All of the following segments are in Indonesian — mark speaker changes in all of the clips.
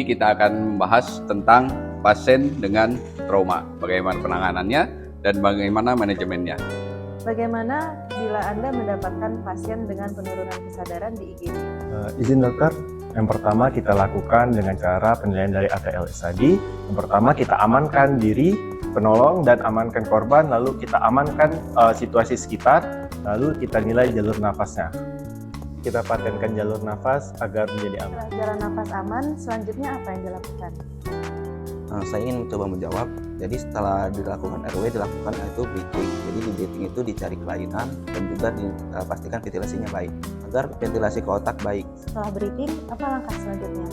Speaker 1: kita akan membahas tentang pasien dengan trauma, bagaimana penanganannya dan bagaimana manajemennya.
Speaker 2: Bagaimana bila Anda mendapatkan pasien dengan penurunan kesadaran di IGD?
Speaker 3: Izin dokter, yang pertama kita lakukan dengan cara penilaian dari ATLS tadi. Yang pertama kita amankan diri penolong dan amankan korban, lalu kita amankan situasi sekitar, lalu kita nilai jalur nafasnya. Kita patenkan jalur nafas agar menjadi aman.
Speaker 2: Setelah jalan nafas aman, selanjutnya apa yang dilakukan?
Speaker 4: Saya ingin mencoba menjawab. Jadi setelah dilakukan RW, dilakukan itu breathing. Jadi di breathing itu dicari kelainan dan juga dipastikan ventilasinya baik agar ventilasi ke otak baik.
Speaker 2: Setelah breathing, apa langkah selanjutnya?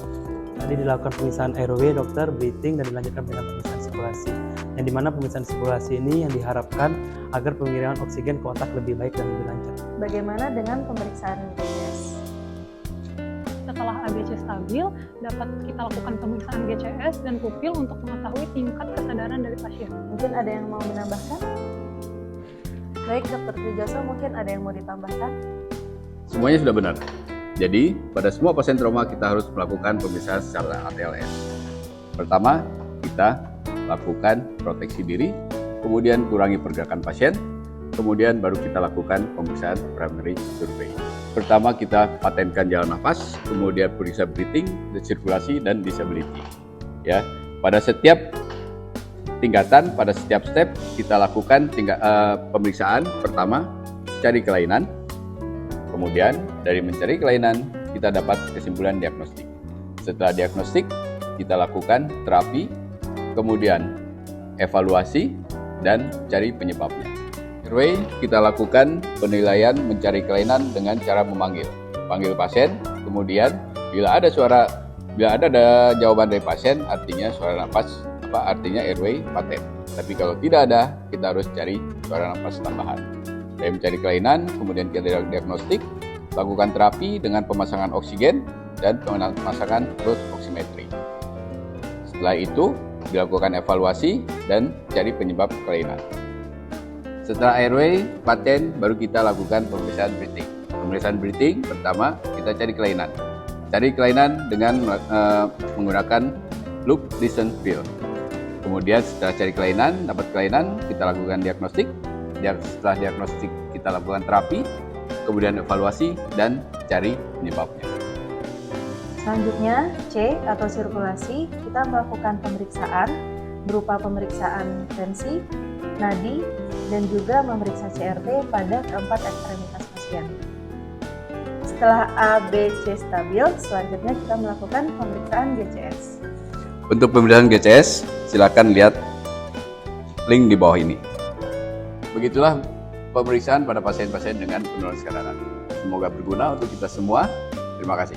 Speaker 5: Tadi dilakukan pemisahan RW, dokter, breathing, dan dilanjutkan dengan pemisahan sirkulasi. Yang dimana pemisahan sirkulasi ini yang diharapkan agar pengiriman oksigen ke otak lebih baik dan lebih lancar.
Speaker 2: Bagaimana dengan pemeriksaan GCS?
Speaker 6: Setelah ABC stabil, dapat kita lakukan pemeriksaan GCS dan pupil untuk mengetahui tingkat kesadaran dari pasien.
Speaker 2: Mungkin ada yang mau menambahkan? Baik, Dr. Trijoso, mungkin ada yang mau ditambahkan?
Speaker 1: Semuanya sudah benar. Jadi, pada semua pasien trauma kita harus melakukan pemeriksaan secara ATLS. Pertama, kita lakukan proteksi diri, kemudian kurangi pergerakan pasien, kemudian baru kita lakukan pemeriksaan primary survey. Pertama kita patenkan jalan nafas, kemudian periksa breathing, sirkulasi, dan disability. Ya, pada setiap tingkatan, pada setiap step kita lakukan pemeriksaan. Pertama, cari kelainan. Kemudian dari mencari kelainan kita dapat kesimpulan diagnostik. Setelah diagnostik kita lakukan terapi, kemudian evaluasi dan cari penyebabnya. RW kita lakukan penilaian mencari kelainan dengan cara panggil pasien, kemudian bila ada jawaban dari pasien artinya suara nafas artinya RW paten. Tapi kalau tidak ada, kita harus cari suara nafas tambahan. Dari mencari kelainan, kemudian kita diagnostik, lakukan terapi dengan pemasangan oksigen dan pemasangan pulse oximetry. Setelah itu dilakukan evaluasi dan cari penyebab kelainan. Setelah RW paten, baru kita lakukan pemeriksaan breathing. Pemeriksaan breathing pertama kita cari kelainan. Cari kelainan dengan menggunakan loop, listen, feel. Kemudian setelah cari kelainan, dapat kelainan, kita lakukan diagnostik. Setelah diagnostik kita lakukan terapi, kemudian evaluasi dan cari penyebabnya.
Speaker 2: Selanjutnya, C atau sirkulasi, kita melakukan pemeriksaan berupa pemeriksaan tensi, nadi, dan juga memeriksa CRT pada keempat ekstremitas pasien. Setelah A, B, C stabil, selanjutnya kita melakukan pemeriksaan GCS.
Speaker 1: Untuk pemeriksaan GCS, silakan lihat link di bawah ini. Begitulah pemeriksaan pada pasien-pasien dengan penurunan kesadaran. Semoga berguna untuk kita semua. Terima kasih.